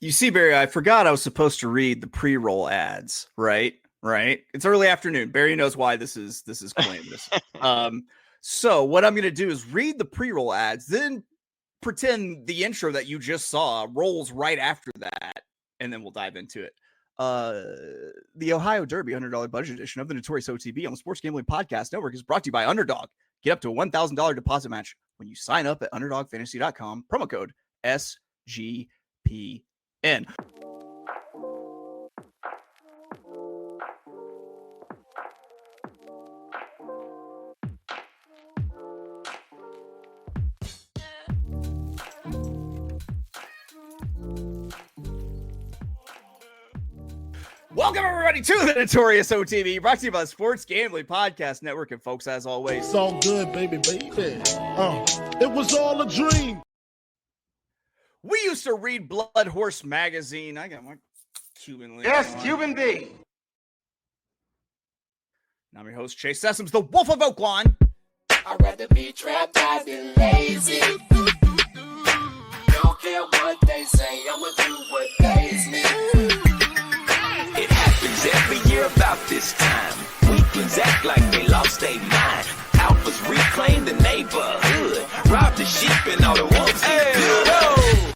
You see, Barry, I forgot I was supposed to read the pre-roll ads, right? Right. It's early afternoon. Barry knows why this is calamitous. So what I'm going to do is read the pre-roll ads, then pretend the intro that you just saw rolls right after that, and then we'll dive into it. The Ohio Derby $100 budget edition of the Notorious OTB on the Sports Gambling Podcast Network is brought to you by Underdog. Get up to a $1,000 deposit match when you sign up at UnderdogFantasy.com. Promo code SGPN. Welcome, everybody, to the Notorious OTB, brought to you by the Sports Gambling Podcast Network. And, folks, as always, it's all good, baby. It was all a dream. We used to read Blood Horse magazine. I got my Cuban link. Yes, Cuban B. I'm your host, Chase Sessoms, the Wolf of Oaklawn. I'd rather be trapped than lazy. Don't care what they say, I'ma do what pays me. It happens every year about this time. Weaklings act like they lost their mind. Alphas reclaim the neighborhood. Rob the sheep and all the wolves get good.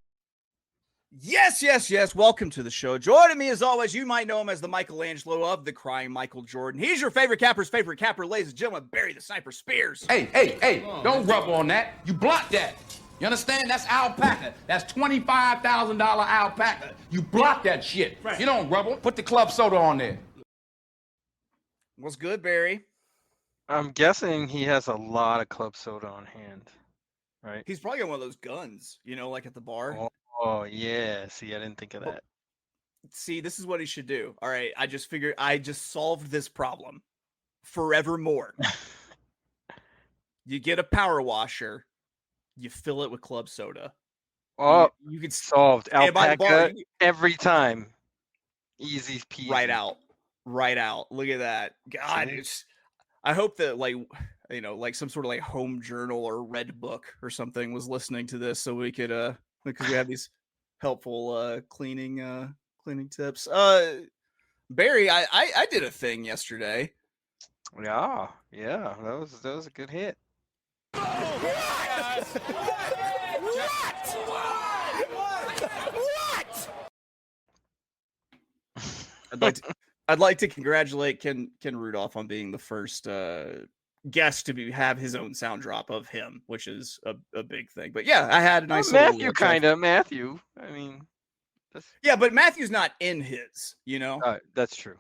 Yes. Welcome to the show. Joining me, as always, you might know him as the Michelangelo of the Crying Michael Jordan. He's your favorite capper's favorite capper, ladies and gentlemen, Barry the Sniper Spears. Hey, don't rub on that. You block that. You understand? That's alpaca. That's $25,000 alpaca. You block that shit. Right. You don't rubble. Put the club soda on there. What's good, Barry? I'm guessing he has a lot of club soda on hand, right? He's probably got one of those guns, like at the bar. Oh yeah. See, I didn't think of that. See, this is what he should do. All right, I just figured I just solved this problem forevermore. You get a power washer. You fill it with club soda. Oh, you can solved alpaca bar, every time. Easy peasy. Right out. Look at that. God, I hope that like some sort of like home journal or red book or something was listening to this so we could because we have these helpful cleaning tips. Barry, I did a thing yesterday. Yeah, that was a good hit. What? I'd like to congratulate Ken Rudolph on being the first guest to have his own sound drop of him, which is a big thing. But yeah, I had a nice Matthew. I mean, yeah, but Matthew's not in his. That's true.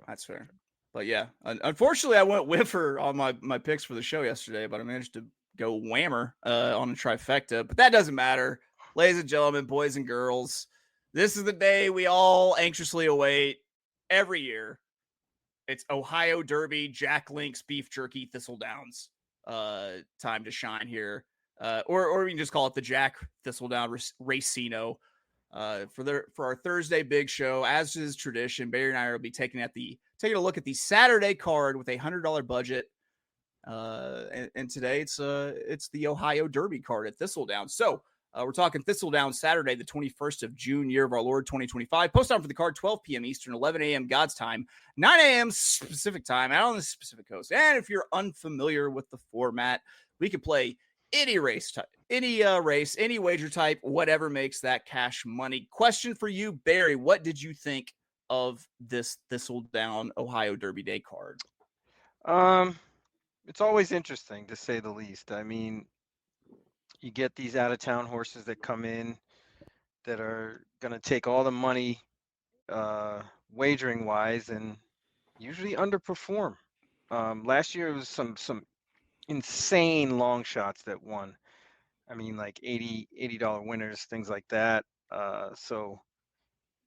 That's fair. But yeah, unfortunately, I went whiffer on my picks for the show yesterday, but I managed to go whammer on a trifecta. But that doesn't matter. Ladies and gentlemen, boys and girls, this is the day we all anxiously await every year. It's Ohio Derby, Jack Link's Beef Jerky Thistledowns time to shine here. Or we can just call it the Jack Thistledown Racino. For our Thursday big show, as is tradition, Barry and I will be taking a look at the Saturday card with a $100 budget. And today it's the Ohio Derby card at Thistledown. So we're talking Thistledown Saturday, the 21st of June, year of our Lord 2025. Post on for the card 12 p.m. Eastern, 11 a.m. God's time, 9 a.m. Pacific time, out on the Pacific Coast. And if you're unfamiliar with the format, we could play any race type, any wager type, whatever makes that cash money. Question for you, Barry. What did you think of this Thistledown Ohio Derby Day card? It's always interesting, to say the least. I mean, you get these out-of-town horses that come in that are going to take all the money wagering-wise and usually underperform. Last year, it was some insane long shots that won. I mean, like $80 winners, things like that. So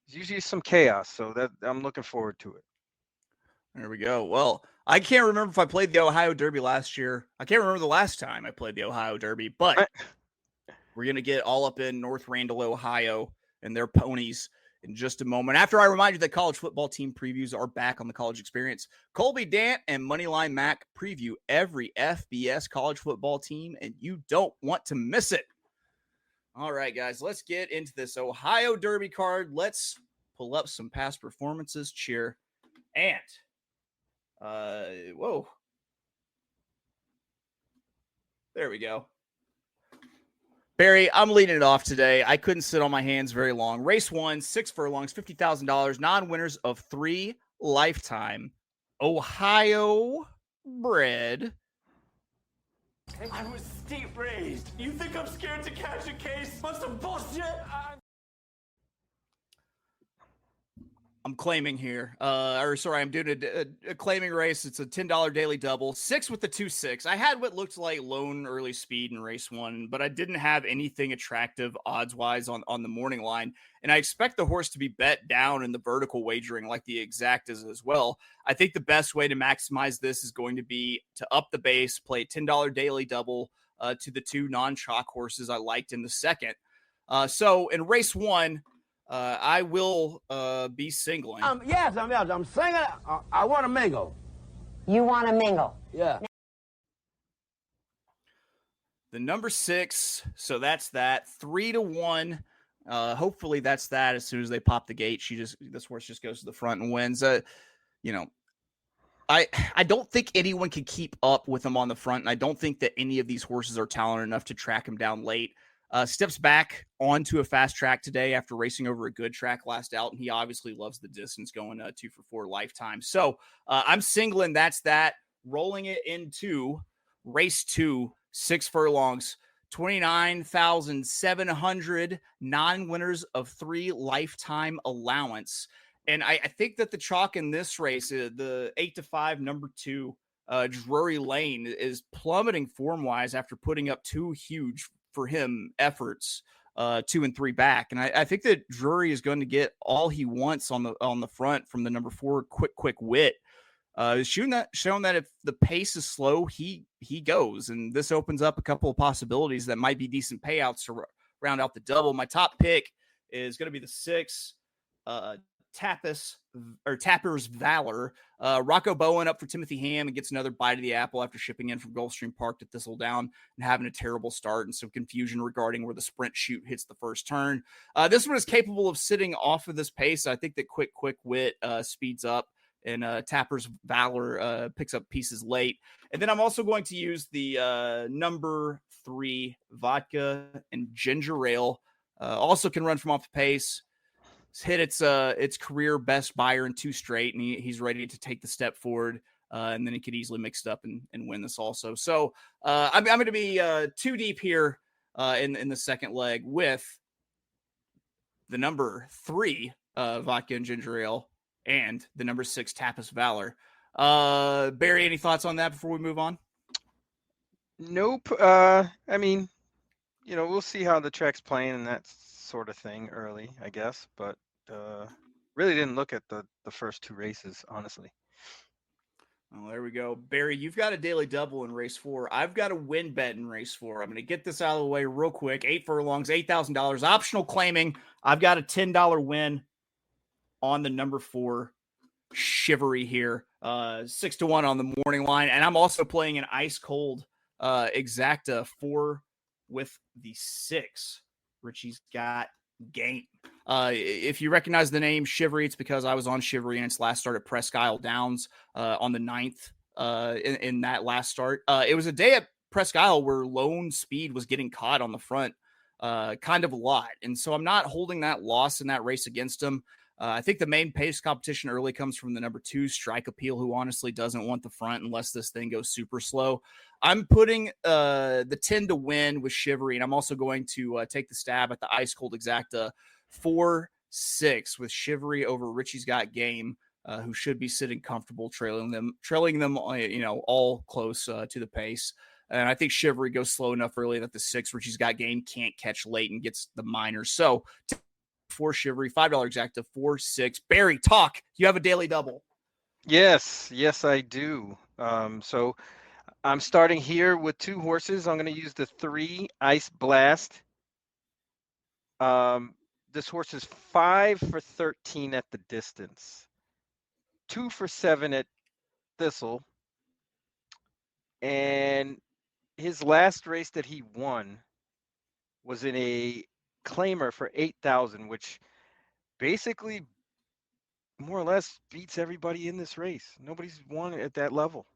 there's usually some chaos. So that I'm looking forward to it. There we go. Well, I can't remember if I played the Ohio Derby last year. I can't remember the last time I played the Ohio Derby, but we're going to get all up in North Randall, Ohio, and their ponies in just a moment. After I remind you that college football team previews are back on the College Experience. Colby Dant and Moneyline Mac preview every FBS college football team, and you don't want to miss it. All right, guys, let's get into this Ohio Derby card. Let's pull up some past performances. Cheer. And, whoa. There we go. Barry, I'm leading it off today. I couldn't sit on my hands very long. Race 1, 6 furlongs, $50,000, non-winners of 3 lifetime. Ohio bred. I was steep raised. You think I'm scared to catch a case? What's some bullshit? I'm claiming here. I'm doing a claiming race. It's a $10 daily double. 6 with the 2-6. I had what looked like lone early speed in race 1, but I didn't have anything attractive odds-wise on the morning line. And I expect the horse to be bet down in the vertical wagering like the exact is as well. I think the best way to maximize this is going to be to up the base, play a $10 daily double to the 2 non-chalk horses I liked in the second. So in race 1, I will be singling. Yes, I'm singing. I want to mingle. You want to mingle? Yeah. The number 6, so that's that 3-1. Hopefully that's that. As soon as they pop the gate, this horse just goes to the front and wins. I don't think anyone can keep up with him on the front, and I don't think that any of these horses are talented enough to track him down late. Steps back onto a fast track today after racing over a good track last out, and he obviously loves the distance, going 2 for 4 lifetime. So I'm singling. That's that. Rolling it into race 2, 6 furlongs, 29,700, non-winners of 3 lifetime allowance. And I think that the chalk in this race, the 8-5 number 2, Drury Lane, is plummeting form-wise after putting up 2 huge for him efforts, 2 and 3 back. And I think that Drury is going to get all he wants on the front from the number 4, Quick Wit. Shown that if the pace is slow, he goes. And this opens up a couple of possibilities that might be decent payouts to round out the double. My top pick is going to be the 6, Tapper's Valor. Rocco Bowen up for Timothy Ham and gets another bite of the apple after shipping in from Gulfstream Park to Thistledown and having a terrible start and some confusion regarding where the sprint chute hits the first turn. This one is capable of sitting off of this pace. I think that Quick Wit speeds up, and Tapper's Valor picks up pieces late. And then I'm also going to use the number 3 Vodka and Ginger Ale. Also can run from off the pace. It's hit its career best buyer in 2 straight, and he's ready to take the step forward. And then he could easily mix it up and win this also. So I'm going to be 2 deep here in the second leg with the number 3 Vodka and Ginger Ale and the number 6 Tapper's Valor. Barry, any thoughts on that before we move on? Nope. I mean, we'll see how the track's playing and that sort of thing early, I guess. But really didn't look at the first 2 races, honestly. Oh, there we go. Barry, you've got a daily double in race 4. I've got a win bet in race 4. I'm going to get this out of the way real quick. 8 furlongs, $8,000. Optional claiming. I've got a $10 win on the number 4 Shivery here. 6-1 on the morning line. And I'm also playing an ice cold exacta 4 with the 6. Richie's got game. If you recognize the name Shivery, it's because I was on Shivery in its last start at Presque Isle Downs on the 9th in that last start. It was a day at Presque Isle where lone speed was getting caught on the front kind of a lot. And so I'm not holding that loss in that race against him. I think the main pace competition early comes from the number 2 Strike Appeal, who honestly doesn't want the front unless this thing goes super slow. I'm putting the 10 to win with Shivery, and I'm also going to take the stab at the ice cold exacta 4-6 with Shivery over Richie's Got Game, who should be sitting comfortable, trailing them, all close to the pace. And I think Shivery goes slow enough early that the 6 Richie's Got Game can't catch late and gets the minors. So 4 Shivery, $5 exacta, 4-6. Barry, talk. You have a daily double. Yes, I do. So I'm starting here with 2 horses. I'm going to use the 3 Ice Blast. This horse is 5 for 13 at the distance, 2 for 7 at Thistle, and his last race that he won was in a claimer for 8,000, which basically more or less beats everybody in this race. Nobody's won at that level.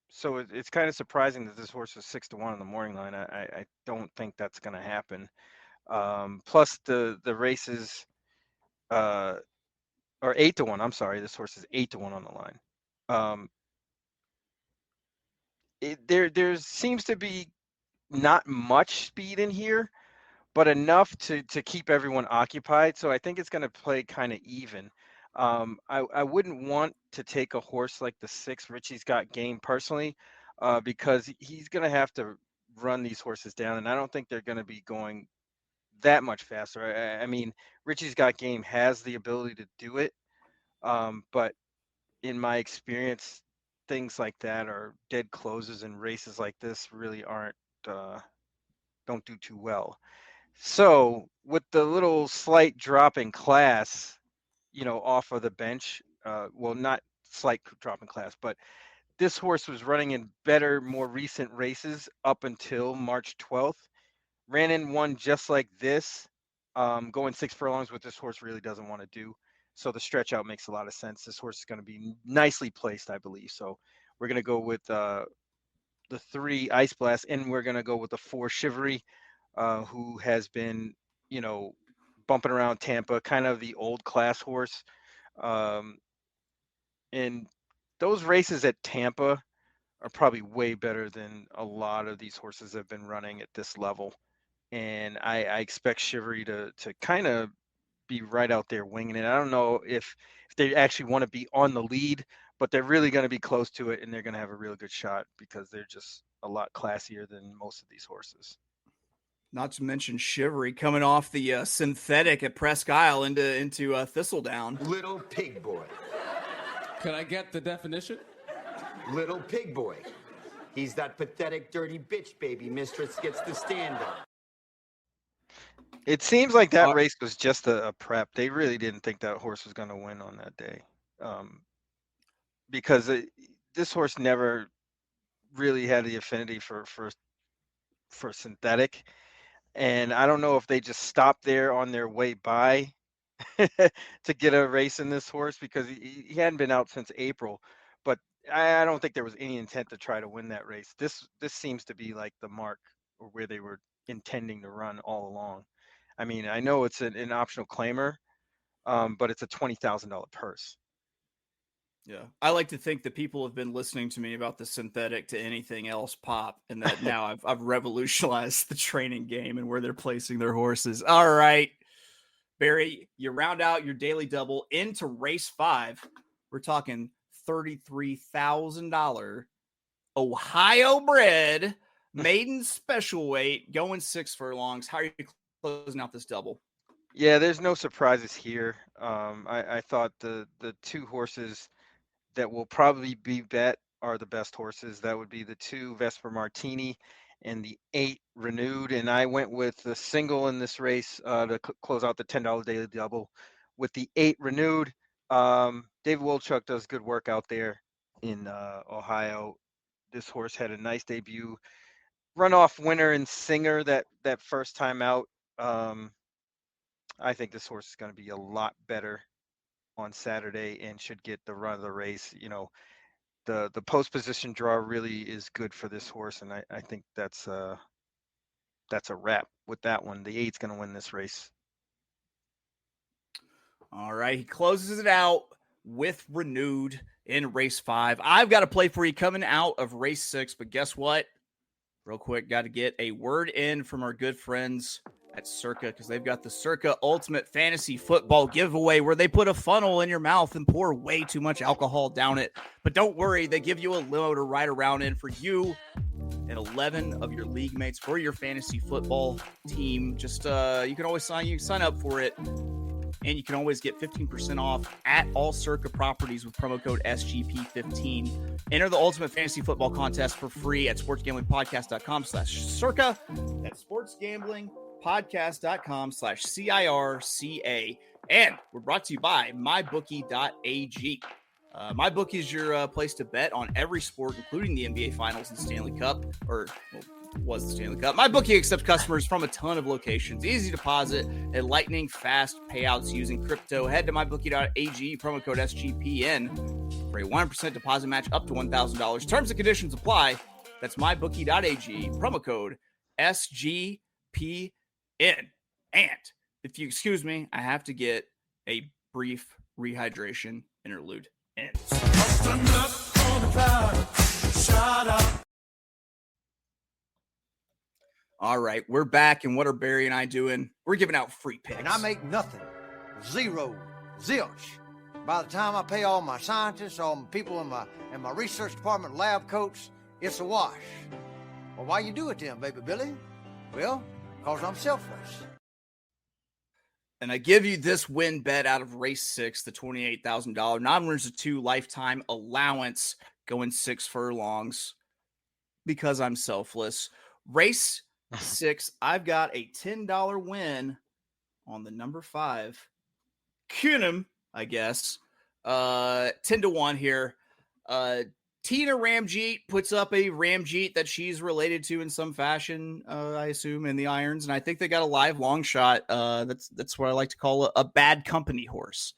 So it's kind of surprising that this horse is 6-1 on the morning line. I don't think that's going to happen. Plus the races are 8-1. I'm sorry, this horse is 8-1 on the line. There seems to be not much speed in here, but enough to keep everyone occupied. So I think it's going to play kind of even. I wouldn't want to take a horse like the 6 Richie's Got Game personally, because he's going to have to run these horses down, and I don't think they're going to be going that much faster. I mean, Richie's Got Game has the ability to do it, but in my experience, things like that or dead closes in races like this really don't do too well. So with the little slight drop in class, off of the bench, well, not slight drop in class, but this horse was running in better, more recent races up until March 12th. Ran in one just like this, going 6 furlongs, what this horse really doesn't want to do. So the stretch out makes a lot of sense. This horse is going to be nicely placed, I believe. So we're going to go with the 3 Ice Blast, and we're going to go with the 4 Chivalry, who has been, bumping around Tampa, kind of the old class horse. And those races at Tampa are probably way better than a lot of these horses have been running at this level. And I expect Chivalry to kind of be right out there winging it. I don't know if they actually want to be on the lead, but they're really going to be close to it, and they're going to have a real good shot because they're just a lot classier than most of these horses. Not to mention Chivalry coming off the synthetic at Presque Isle into Thistledown. Little pig boy. Can I get the definition? Little pig boy. He's that pathetic, dirty bitch baby mistress gets the stand up. It seems like that race was just a prep. They really didn't think that horse was going to win on that day, because this horse never really had the affinity for synthetic. And I don't know if they just stopped there on their way by to get a race in this horse, because he hadn't been out since April. But I don't think there was any intent to try to win that race. This seems to be like the mark, or where they were intending to run all along. I mean, I know it's an optional claimer, but it's a $20,000 purse. Yeah, I like to think that people have been listening to me about the synthetic to anything else pop, and that now I've revolutionized the training game and where they're placing their horses. All right, Barry, you round out your daily double into race 5. We're talking $33,000 Ohio bred maiden special weight going 6 furlongs. How are you closing out this double? Yeah, there's no surprises here. I thought the 2 horses that will probably be bet are the best horses. That would be the 2 Vesper Martini and the 8 Renewed. And I went with the single in this race to close out the $10 daily double with the 8 Renewed. David Wolchuk does good work out there in Ohio. This horse had a nice debut. Runoff winner in Singer that first time out. I think this horse is going to be a lot better on Saturday and should get the run of the race. The post position draw really is good for this horse, and I think that's a wrap with that one. The 8's going to win this race. All right, he closes it out with Renewed in race 5. I've got a play for you coming out of race 6, but guess what? Real quick, got to get a word in from our good friends at Circa, because they've got the Circa Ultimate Fantasy Football giveaway where they put a funnel in your mouth and pour way too much alcohol down it. But don't worry, they give you a limo to ride around in for you and 11 of your league mates for your fantasy football team. Just you can sign up for it, and you can always get 15% off at all Circa properties with promo code SGP15. Enter the Ultimate Fantasy Football Contest for free at sportsgamblingpodcast.com/Circa. That's sportsgamblingpodcast.com/CIRCA. And we're brought to you by mybookie.ag. MyBookie is your place to bet on every sport, including the NBA Finals and Stanley Cup, or was the Stanley Cup. My bookie accepts customers from a ton of locations. Easy deposit and lightning fast payouts using crypto. Head to mybookie.ag, promo code SGPN for a 1% deposit match up to $1,000. Terms and conditions apply. That's mybookie.ag, promo code SGPN. And if you excuse me, I have to get a brief rehydration interlude in. All right, we're back, and what are Barry and I doing? We're giving out free picks. And I make nothing. Zero. Zilch. By the time I pay all my scientists, all my people in my research department, lab coats, it's a wash. Well, why you do it then, baby Billy? Well, because I'm selfless. And I give you this win bet out of race 6, the $28,000 non-winners of 2 lifetime allowance going 6 furlongs because I'm selfless. Race 6, I've got a $10 win on the number 5. Cunham, I guess. 10-1 here. Tina Ramjeet puts up a Ramjeet that she's related to in some fashion, I assume, in the irons. And I think they got a live long shot. That's what I like to call a bad company horse.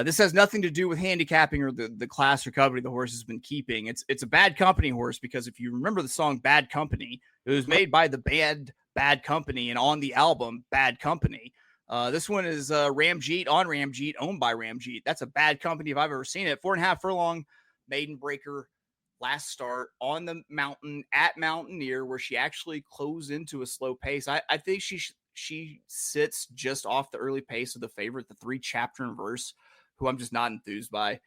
This has nothing to do with handicapping or the class or company the horse has been keeping. It's a bad company horse because if you remember the song Bad Company, it was made by the band Bad Company and on the album Bad Company. This one is Ramjeet on Ramjeet, owned by Ramjeet. That's a bad company if I've ever seen it. 4.5 furlong maiden breaker. Last start on the mountain at Mountaineer, where she actually closed into a slow pace. I think she sits just off the early pace of the favorite, the 3 chapter and verse, who I'm just not enthused by.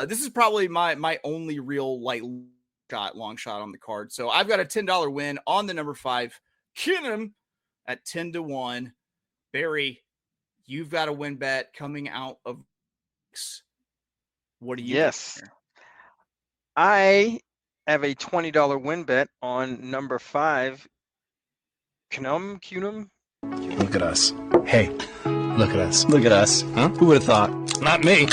This is probably my only real long shot on the card. So I've got a $10 win on the number 5, Cunham, at 10-1. Barry, you've got a win bet coming out of. What do you? Yes. I have a $20 win bet on number 5, Cunham. Look at us. Hey, look at us. Look at us. Huh? Who would have thought? Not me.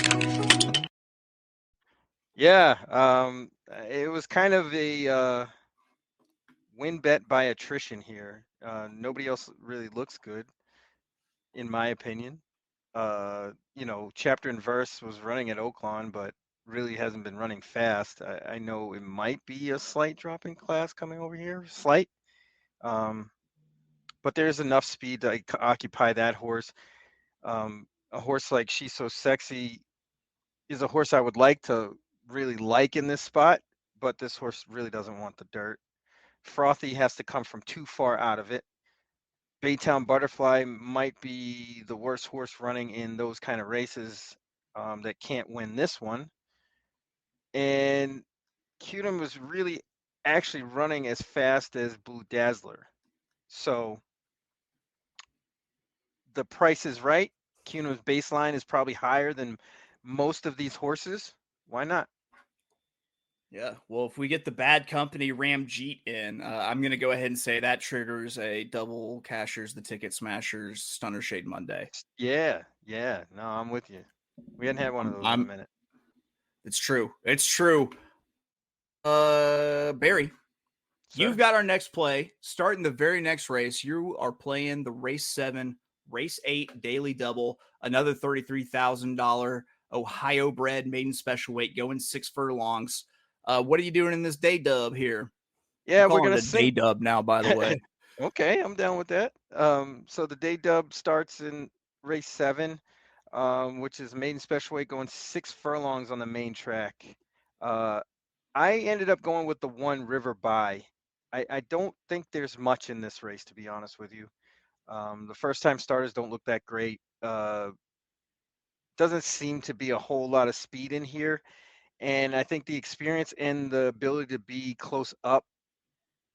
Yeah, it was kind of a win bet by attrition here. Nobody else really looks good, in my opinion. Chapter and verse was running at Oaklawn, but really hasn't been running fast. I know it might be a slight drop in class coming over here, slight. But there's enough speed to occupy that horse. A horse like She's So Sexy is a horse I would like to really like in this spot, but this horse really doesn't want the dirt. Frothy has to come from too far out of it. Baytown Butterfly might be the worst horse running in those kind of races that can't win this one. And Cunham was really actually running as fast as Blue Dazzler. So the price is right. Cunham's baseline is probably higher than most of these horses. Why not? Yeah, well, if we get the bad company Ramjeet in, I'm going to go ahead and say that triggers a double cashers, the ticket smashers, Stunner Shade Monday. Yeah. No, I'm with you. We hadn't had one of those in a minute. It's true. Barry, you've got our next play. Starting the very next race, you are playing the race 7, race 8 daily double, another $33,000 Ohio bred maiden special weight going 6 furlongs. What are you doing in this day dub here? Yeah, we're gonna day dub now, by the way. Okay, I'm down with that. So the day dub starts in race 7, which is maiden special weight going 6 furlongs on the main track. I ended up going with the 1 River By. I don't think there's much in this race, to be honest with you. The first time starters don't look that great. Doesn't seem to be a whole lot of speed in here. And I think the experience and the ability to be close up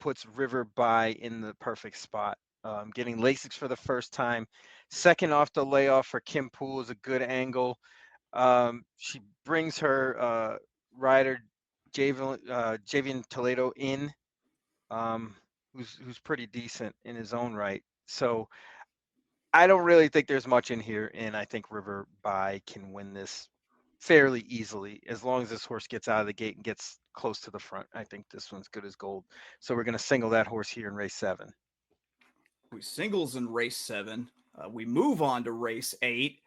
puts River By in the perfect spot. Getting Lasix for the first time. Second off the layoff for Kim Poole is a good angle. She brings her rider, Javian Toledo, in, who's pretty decent in his own right. So I don't really think there's much in here, and I think River By can win this fairly easily as long as this horse gets out of the gate and gets close to the front. I think this one's good as gold. So we're going to single that horse here in race 7. We singles in race 7. We move on to race 8,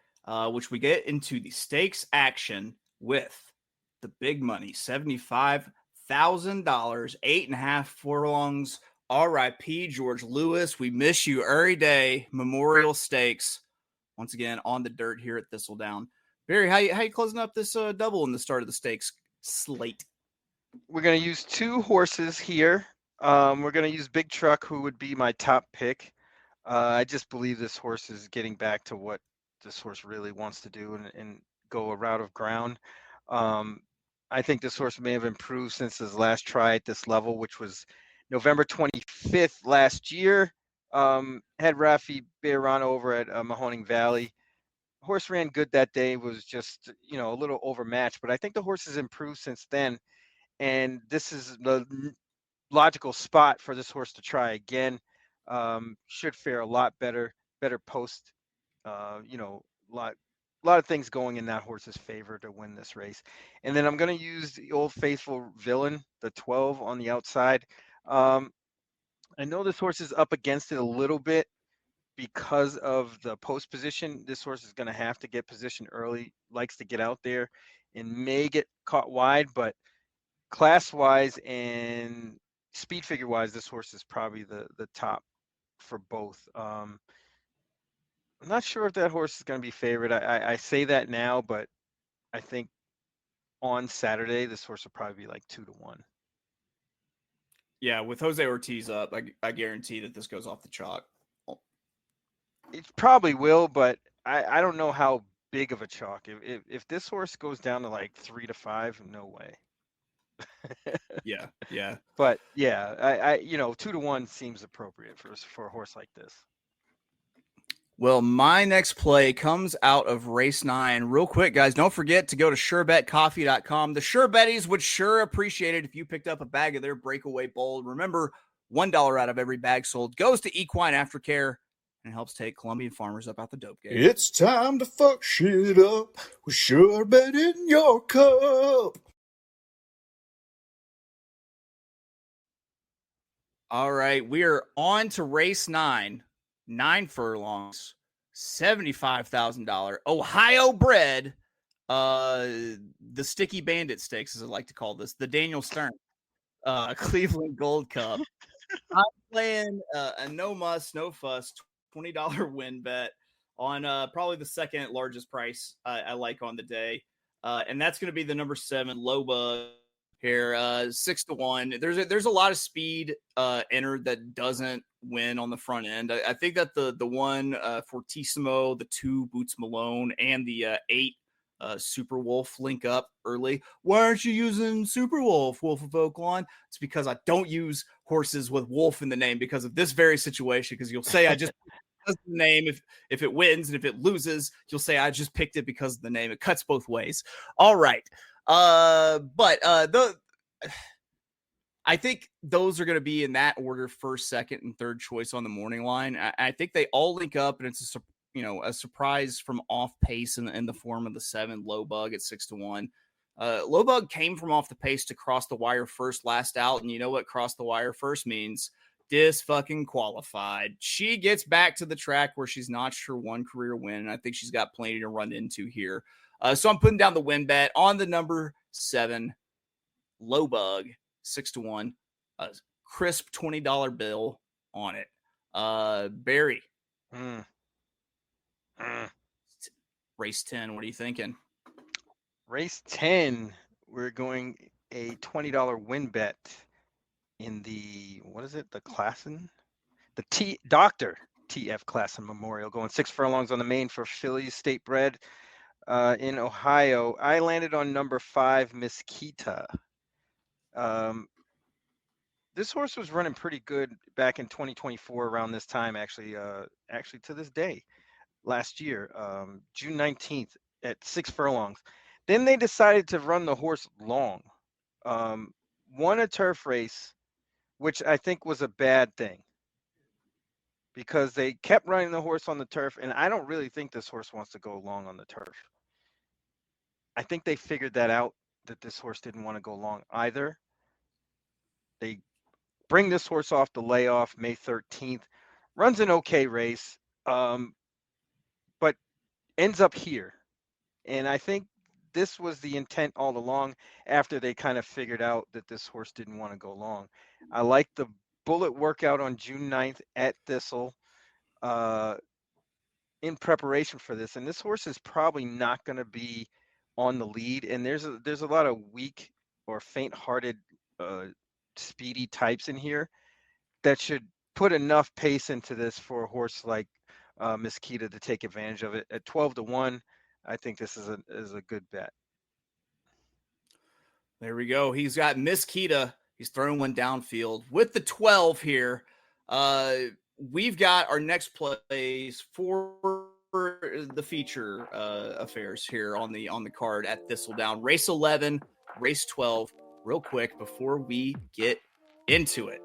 which we get into the stakes action with the big money, $75,000, 8.5 furlongs. R.I.P. George Lewis. We miss you every day. Memorial Stakes. Once again, on the dirt here at Thistledown. Barry, how you closing up this double in the start of the stakes slate? We're going to use 2 horses here. We're going to use Big Truck, who would be my top pick. I just believe this horse is getting back to what this horse really wants to do and go a route of ground. I think this horse may have improved since his last try at this level, which was November 25th last year. Had Rafi Beirano over at Mahoning Valley. Horse ran good that day, was just, a little overmatched, but I think the horse has improved since then. And this is the logical spot for this horse to try again. Should fare a lot better post, a lot of things going in that horse's favor to win this race. And then I'm going to use the Old Faithful Villain, the 12 on the outside. I know this horse is up against it a little bit because of the post position. This horse is going to have to get positioned early, likes to get out there and may get caught wide, but class wise and speed figure wise, this horse is probably the top for both. I'm not sure if that horse is going to be favored. I say that now, but I think on Saturday, this horse will probably be like 2-1. Yeah, with Jose Ortiz up, I guarantee that this goes off the chalk. It probably will, but I don't know how big of a chalk. If this horse goes down to like 3-5, no way. Yeah. But yeah, I 2-1 seems appropriate for a horse like this. Well, my next play comes out of race 9. Real quick, guys, don't forget to go to surebetcoffee.com. The Sure Betties would sure appreciate it if you picked up a bag of their Breakaway Bold. Remember, $1 out of every bag sold goes to equine aftercare and helps take Colombian farmers up out the dope game. It's time to fuck shit up with Sure Bet in your cup. All right, we are on to race 9. 9 furlongs, $75,000 Ohio bred, the Sticky Bandit Stakes, as I like to call this, the Daniel Stern, Cleveland Gold Cup. I'm playing a no muss, no fuss, $20 win bet on probably the second largest price I like on the day, and that's going to be the number 7 Low Bug. Here, 6-1. There's a lot of speed entered that doesn't win on the front end. I think that the 1 Fortissimo, the 2 Boots Malone, and the 8 Super Wolf link up early. Why aren't you using Super Wolf, Wolf of Oaklawn? It's because I don't use horses with Wolf in the name because of this very situation. Because you'll say I just because of the name. If it wins and if it loses, you'll say I just picked it because of the name. It cuts both ways. All right. I think those are going to be in that order, first, second, and third choice on the morning line. I think they all link up, and it's a surprise from off pace in the form of the 7 Low Bug at 6-1. Low Bug came from off the pace to cross the wire first last out, and you know what cross the wire first means? Fucking qualified. She gets back to the track where she's notched her 1 career win, and I think she's got plenty to run into here. So I'm putting down the win bet on the number 7 Low Bug, 6-1, crisp $20 bill on it. Barry, race 10. What are you thinking? Race 10, we're going a $20 win bet in the the Klassen, the Dr. TF Klassen Memorial, going 6 furlongs on the main for Phillies State Bred. In Ohio, I landed on number 5, Mesquita. This horse was running pretty good back in 2024 around this time, actually to this day, last year, June 19th at 6 furlongs. Then they decided to run the horse long. Won a turf race, which I think was a bad thing because they kept running the horse on the turf, and I don't really think this horse wants to go long on the turf. I think they figured that out, that this horse didn't want to go long either. They bring this horse off the layoff May 13th, runs an okay race, but ends up here. And I think this was the intent all along after they kind of figured out that this horse didn't want to go long. I like the bullet workout on June 9th at Thistle in preparation for this. And this horse is probably not going to be on the lead. And there's a lot of weak or faint-hearted speedy types in here that should put enough pace into this for a horse like Miss Kita to take advantage of it. At 12-1, I think this is a good bet. There we go. He's got Miss Kita. He's throwing one downfield with the 12 here. We've got our next plays for the feature affairs here on the card at Thistledown. Race 11, race 12. Real quick before we get into it,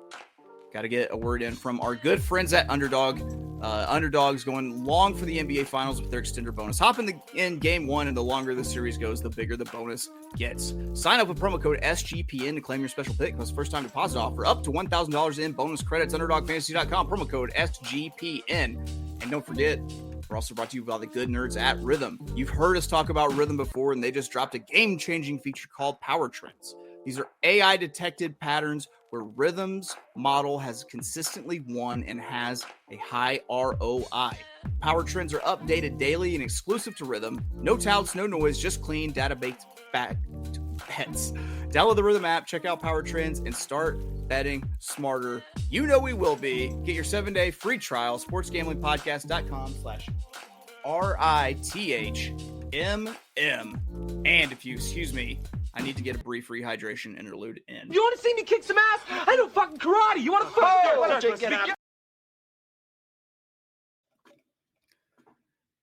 got to get a word in from our good friends at Underdog. Underdog's going long for the NBA Finals with their extender bonus. Hop in game one, and the longer the series goes, the bigger the bonus gets. Sign up with promo code SGPN to claim your special pick. Plus first-time deposit offer up to $1,000 in bonus credits. UnderdogFantasy.com, promo code SGPN. And don't forget, we're also brought to you by the good nerds at Rhythm. You've heard us talk about Rhythm before, and they just dropped a game-changing feature called Power Trends. These are AI-detected patterns where Rhythm's model has consistently won and has a high ROI. Power Trends are updated daily and exclusive to Rhythm. No touts, no noise, just clean, data-based bets. Download the Rhythm app, check out Power Trends, and start betting smarter. You know we will be. Get your 7-day free trial, sportsgamblingpodcast.com/RITHMM. And if you excuse me, I need to get a brief rehydration interlude in. You want to see me kick some ass? I do fucking karate. You want to fucking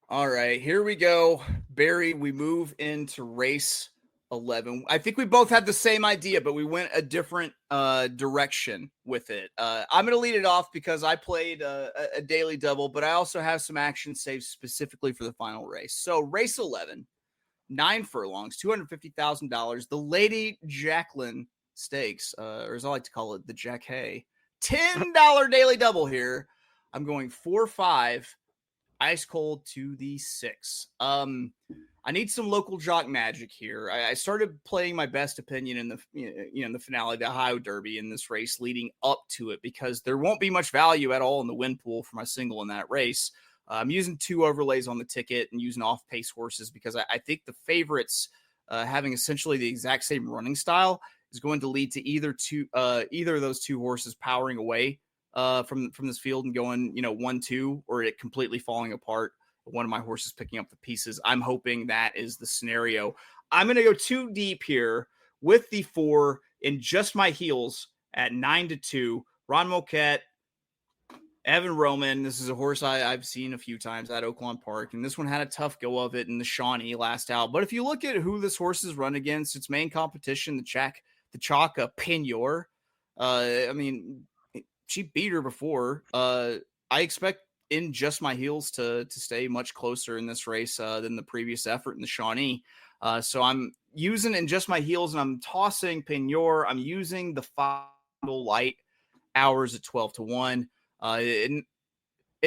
All right, here we go. Barry, we move into race 11. I think we both had the same idea, but we went a different direction with it. I'm going to lead it off because I played a daily double, but I also have some action saved specifically for the final race. So race 11. 9 furlongs, $250,000. The Lady Jacqueline Stakes, or as I like to call it, the Jack Hay. $10 daily double here. I'm going 4-5, ice cold to the 6. I need some local jock magic here. I started playing my best opinion in the the finale, the Ohio Derby in this race leading up to it because there won't be much value at all in the win pool for my single in that race. I'm using 2 overlays on the ticket and using off-pace horses because I think the favorites having essentially the exact same running style is going to lead to either of those 2 horses powering away from this field and going 1-2, or it completely falling apart. One of my horses picking up the pieces. I'm hoping that is the scenario. I'm going to go 2 deep here with the 4 in Just My Heels at 9-2. Ron Moquette, Evan Roman. This is a horse I've seen a few times at Oaklawn Park, and this one had a tough go of it in the Shawnee last out. But if you look at who this horse has run against, its main competition, the Chaka Pinyor, I mean, she beat her before. I expect in Just My Heels to stay much closer in this race than the previous effort in the Shawnee. So I'm using in Just My Heels, and I'm tossing Pinyor. I'm using the final light hours at 12-1. It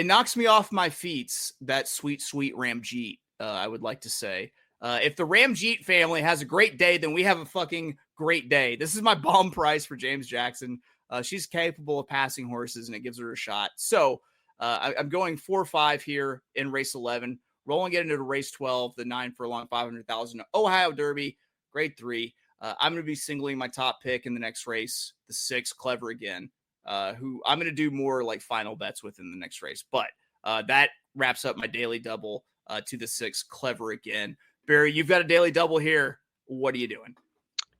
knocks me off my feet, that sweet Ramjeet, I would like to say. If the Ramjeet family has a great day, then we have a fucking great day. This is my bomb price for James Jackson. She's capable of passing horses, and it gives her a shot. So I'm going 4-5 here in race 11, rolling it into race 12, the 9 furlong, 500,000 Ohio Derby, grade 3. I'm going to be singling my top pick in the next race, the 6, Clever Again. Who I'm going to do more like final bets with in the next race. But that wraps up my daily double to the 6, Clever Again. Barry, you've got a daily double here. What are you doing?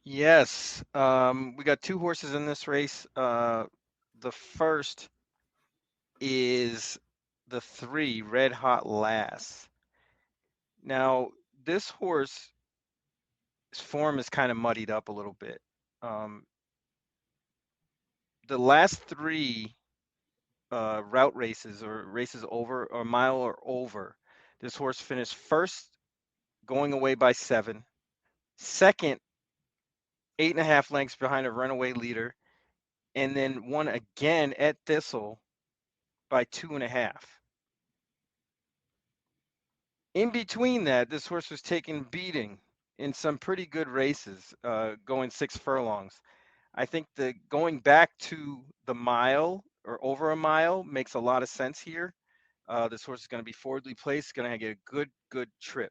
Yes. We got 2 horses in this race. The first is the 3, Red Hot Lass. Now, this horse's form is kind of muddied up a little bit. The last 3 route races or races over or mile or over, this horse finished first, going away by 7, second, 8.5 lengths behind a runaway leader, and then won again at Thistle by 2.5. In between that, this horse was taking beating in some pretty good races, going 6 furlongs. I think the going back to the mile or over a mile makes a lot of sense here. This horse is going to be forwardly placed, going to get a good trip.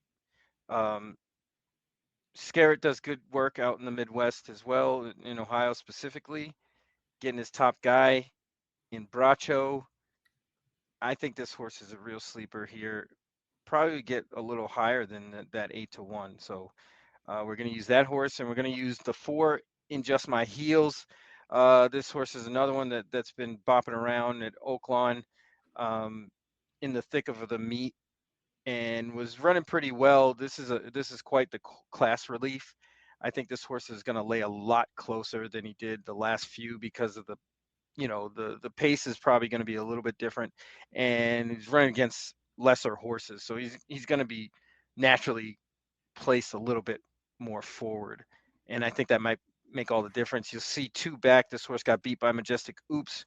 Scarrett does good work out in the Midwest as well, in Ohio specifically, getting his top guy in Bracho. I think this horse is a real sleeper here. Probably get a little higher than that 8-1. So we're going to use that horse, and we're going to use the 4 in Just My Heels. This horse is another one that's been bopping around at Oaklawn in the thick of the meet and was running pretty well. This is quite the class relief. I think this horse is going to lay a lot closer than he did the last few because of the pace is probably going to be a little bit different, and he's running against lesser horses, so he's going to be naturally placed a little bit more forward, and I think that might make all the difference. You'll see 2 back. This horse got beat by Majestic Oops,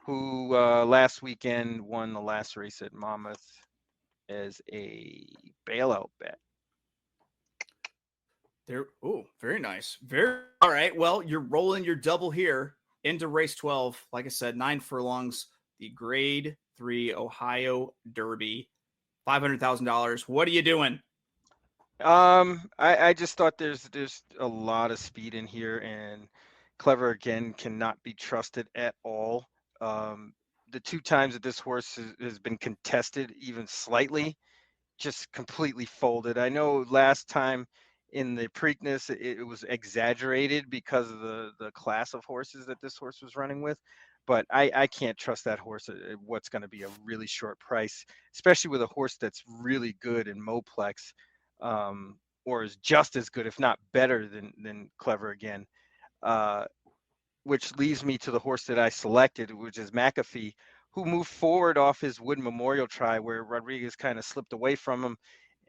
who last weekend won the last race at Monmouth as a bailout bet. There. Oh, very nice. All right. Well, you're rolling your double here into race 12. Like I said, 9 furlongs, the Grade 3 Ohio Derby, $500,000. What are you doing? I just thought there's a lot of speed in here, and Clever Again cannot be trusted at all. The 2 times that this horse has been contested even slightly, just completely folded. I know last time in the Preakness it was exaggerated because of the class of horses that this horse was running with, but I can't trust that horse at what's going to be a really short price, especially with a horse that's really good in Moplex, or is just as good, if not better than Clever Again. Which leaves me to the horse that I selected, which is McAfee, who moved forward off his Wood Memorial try where Rodriguez kind of slipped away from him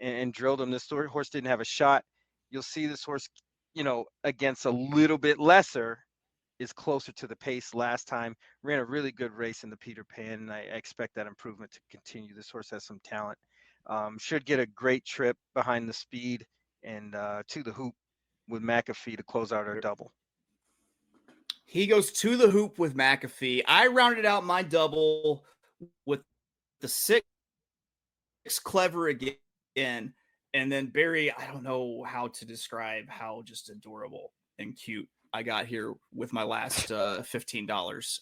and drilled him. This horse didn't have a shot. You'll see this horse, against a little bit lesser, is closer to the pace last time. Ran a really good race in the Peter Pan, and I expect that improvement to continue. This horse has some talent. Should get a great trip behind the speed and to the hoop with McAfee to close out our double. He goes to the hoop with McAfee. I rounded out my double with the 6 Clever Again. And then Barry, I don't know how to describe how just adorable and cute I got here with my last $15.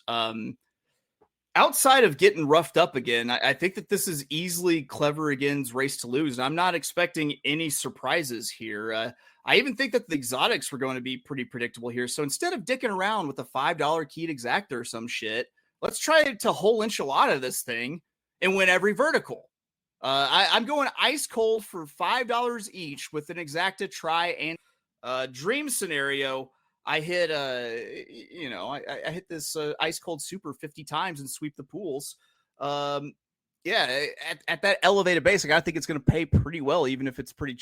Outside of getting roughed up again, I think that this is easily Clever Again's race to lose. And I'm not expecting any surprises here. I even think that the exotics were going to be pretty predictable here. So instead of dicking around with a $5 keyed exacta or some shit, let's try to whole enchilada this thing and win every vertical. I'm going ice cold for $5 each with an exacta try and dream scenario. I hit I hit this ice cold super 50 times and sweep the pools. At that elevated basic, I think it's going to pay pretty well, even if it's pretty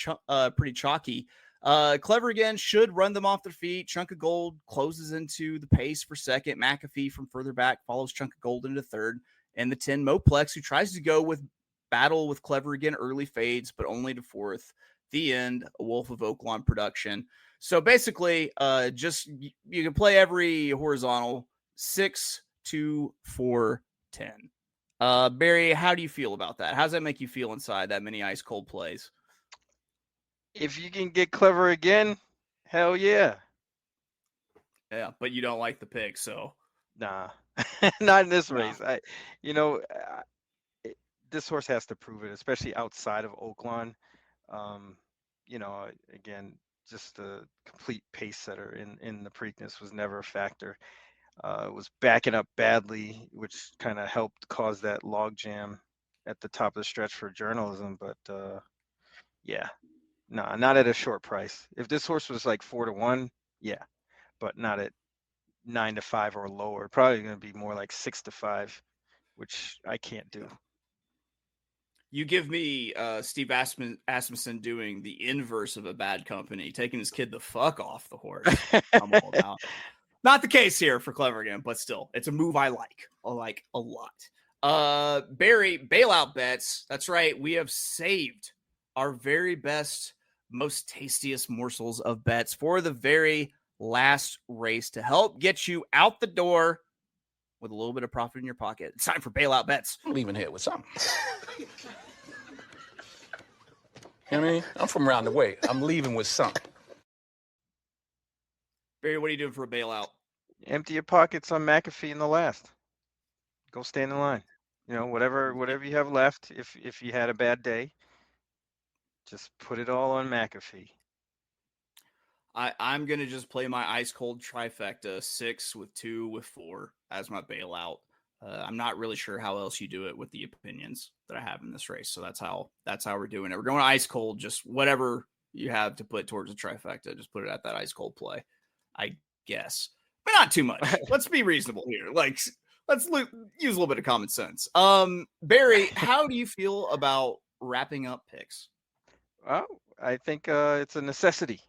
chalky. Clever Again should run them off their feet. Chunk of Gold closes into the pace for second. McAfee from further back follows Chunk of Gold into third. And the 10 Moplex, who tries to go with battle with Clever Again, early fades, but only to fourth. The end, a Wolf of Oaklawn production. So basically, you can play every horizontal 6, 2, 4, 10. Barry, how do you feel about that? How does that make you feel inside that many ice cold plays? If you can get Clever Again, hell yeah. Yeah, but you don't like the pick, so nah, not in this race. This horse has to prove it, especially outside of Oaklawn. Again, just the complete pace setter in the Preakness was never a factor. It was backing up badly, which kind of helped cause that log jam at the top of the stretch for journalism. But not at a short price. If this horse was like 4-1, yeah, but not at 9-5 or lower. Probably going to be more like 6-5, which I can't do. You give me Steve Asmussen doing the inverse of a bad company, taking his kid the fuck off the horse. I'm all about. Not the case here for Clever again, but still, it's a move I like a lot. Barry, bailout bets. That's right. We have saved our very best, most tastiest morsels of bets for the very last race to help get you out the door with a little bit of profit in your pocket. It's time for bailout bets. I'm leaving here with something. You know what I mean? I'm from around the way. I'm leaving with something. Barry, what are you doing for a bailout? Empty your pockets on McAfee in the last. Go stand in line. You know, whatever you have left, if you had a bad day, just put it all on McAfee. I'm going to just play my ice cold trifecta, 6 with 2 with 4 as my bailout. I'm not really sure how else you do it with the opinions that I have in this race. So that's how we're doing it. We're going ice cold, just whatever you have to put towards a trifecta, just put it at that ice cold play, I guess. But not too much. Let's be reasonable here. Like, let's use a little bit of common sense. Barry, how do you feel about wrapping up picks? Well, I think it's a necessity.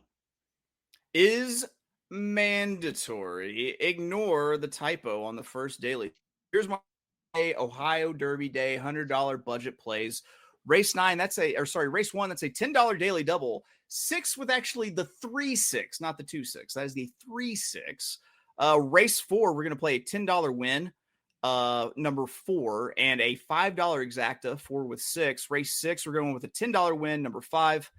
Is mandatory. Ignore the typo on the first daily. Here's my Ohio Derby Day $100 budget plays. Race 1, that's a $10 daily double. 6 with actually the 3-6, not the 2-6. That is the 3-6. Race 4, we're going to play a $10 win, number 4, and a $5 exacta, 4 with 6. Race 6, we're going with a $10 win, number 5.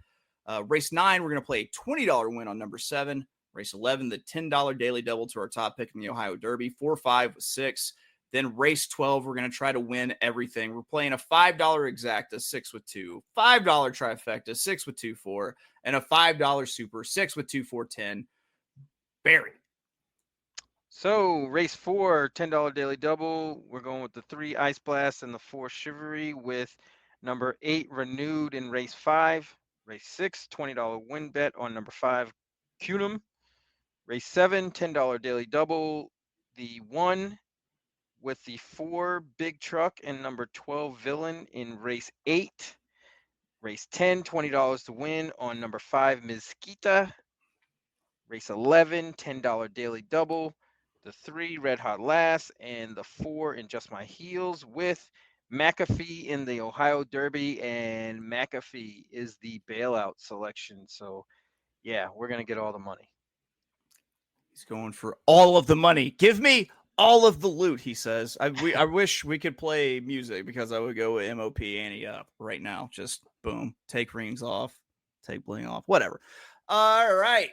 Race 9, we're going to play a $20 win on number 7. Race 11, the $10 daily double to our top pick in the Ohio Derby, 4, 5, 6. Then race 12, we're going to try to win everything. We're playing a $5 exacta, 6 with 2, $5 trifecta, 6 with 2, 4, and a $5 super, 6 with 2, 4, 10. Barry. So race 4, $10 daily double. We're going with the 3 Ice Blast and the 4 Chivalry with number 8 renewed in race 5. Race 6, $20 win bet on number 5 Cunham. Race 7, $10 daily double. The 1 with the 4 Big Truck and number 12 Villain in race 8. Race 10, $20 to win on number 5 Mezquita. Race 11, $10 daily double. The 3 Red Hot Lass and the 4 in Just My Heels with McAfee in the Ohio Derby, and McAfee is the bailout selection. So yeah, we're going to get all the money. He's going for all of the money. Give me all of the loot, he says. I wish we could play music because I would go with MOP Annie up right now. Just boom, take rings off, take bling off, whatever. All right.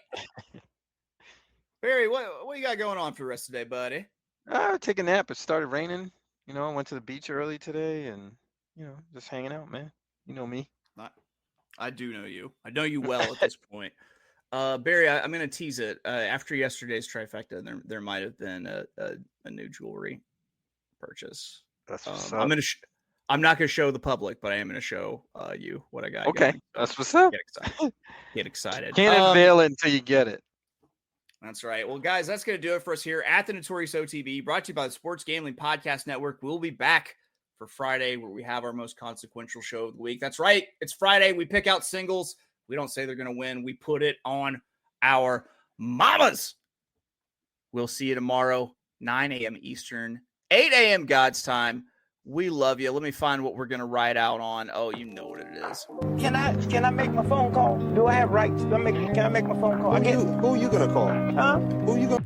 Barry, what you got going on for the rest of the day, buddy? Take a nap. It started raining. You know, I went to the beach early today and, you know, just hanging out, man. You know me. I do know you. I know you well at this point. Barry, I'm going to tease it. After yesterday's trifecta, there might have been a new jewelry purchase. That's what's I'm up. I'm not going to show the public, but I am going to show you what I got. Okay, going. that's what's up. Get excited. Can't unveil it until you get it. That's right. Well, guys, that's going to do it for us here at the Notorious OTB, brought to you by the Sports Gambling Podcast Network. We'll be back for Friday, where we have our most consequential show of the week. That's right. It's Friday. We pick out singles. We don't say they're going to win. We put it on our mamas. We'll see you tomorrow, 9 a.m. Eastern, 8 a.m. God's time. We love you. Let me find what we're going to ride out on. Oh, you know what it is. Can I make my phone call? Do I have rights? Can I make my phone call? Who you gonna call? Huh? Who you gonna?